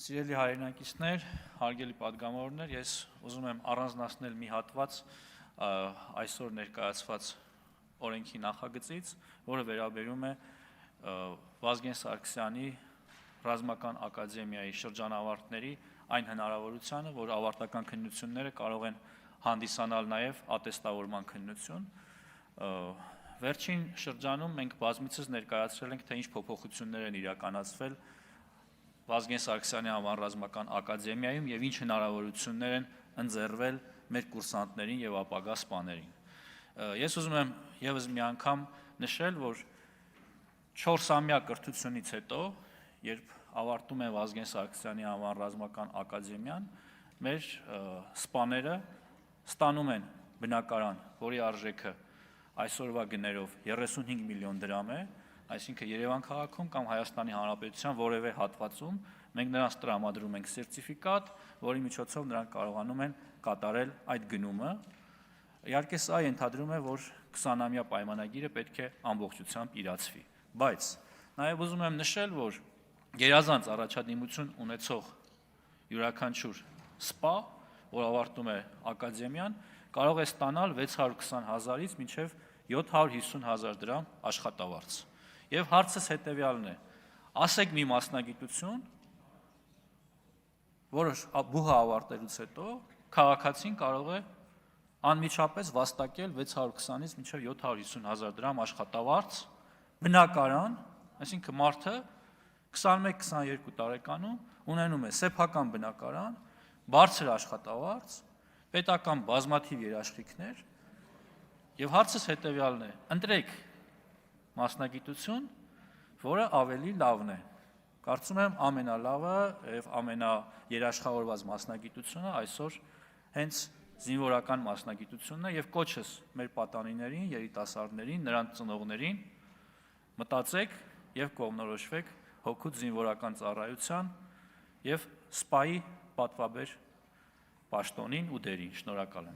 Սիրելի հայրենակիցներ, հարգելի պատգամավորներ, ես ուզում եմ առանձնացնել մի հատված այսօր ներկայացված օրենքի նախագծից, որը վերաբերում է Վազգեն Սարգսյանի ռազմական ակադեմիայի շրջանավարտների այն հնարավորությանը, որ ավարտական քննությունները կարող են հանդիսանալ նաև ատեստավորման քննություն։ Վերջին շրջանում մենք բազմիցս ներկայացրել ենք, թե ինչ փոփոխություններ են իրականացվել Վազգեն Սարգսյանի անվան ռազմական ակադեմիայում եւ ինչ հնարավորություններ են ընձեռվել մեր կուրսանտներին եւ ապագա սպաներին։ Ես ուզում եմ եւս մի անգամ նշել, որ 4-ամյա կրթությունից հետո, երբ ավարտում է Վազգեն Սարգսյանի անվան ռազմական ակադեմիան, մեր սպաները ստանում են բնակարան, որի արժեքը այսօրվա գներով 35 միլիոն դրամ է, այսինքն Երևան քաղաքում կամ Հայաստանի Հանրապետության որևէ հատվածում մենք նրանց տրամադրում ենք սերտիֆիկատ, որի միջոցով նրանք կարողանում են կատարել այդ գնումը։ Իհարկե սա ենթադրում է, որ 20-ամյա պայմանագիրը պետք է ամբողջությամբ իրացվի, բայց նաև ուզում եմ նշել, որ գերազանց առաջադիմություն ունեցող յուրաքանչյուր սպա, որ ավարտում է ակադեմիան, կարող է ստանալ 620,000-ից մինչև 750,000 դրամ աշխատավարձ։ Եվ հարցս հետևյալն է. ասեք մի մասնագիտություն, որը բուհը ավարտելուց հետո քաղաքացին կարող է անմիջապես վաստակել 620-ից մինչև 750,000 դրամ աշխատավարձ, բնակարան, այսինքն մարդը 21-22 տարեկանում ունենում է սեփական բնակարան, բարձր աշխատավարձ, պետական բազմաթիվ երաշխիքներ, եւ հարցս հետևյալն է. ընտրեք մասնագիտություն, որը ավելի լավն է։ Կարծում եմ ամենալավը եւ ամենաերաշխավորված մասնագիտությունը այսօր հենց զինվորական մասնագիտությունն է եւ կոչս մեր պատանիներին, երիտասարդներին, նրանց ծնողներին մտածեք եւ կողմնորոշվեք հօգուտ զինվորական ծառայության եւ սպայի պատվաբեր պաշտոնին ու դերին։ Շնորհակալ եմ։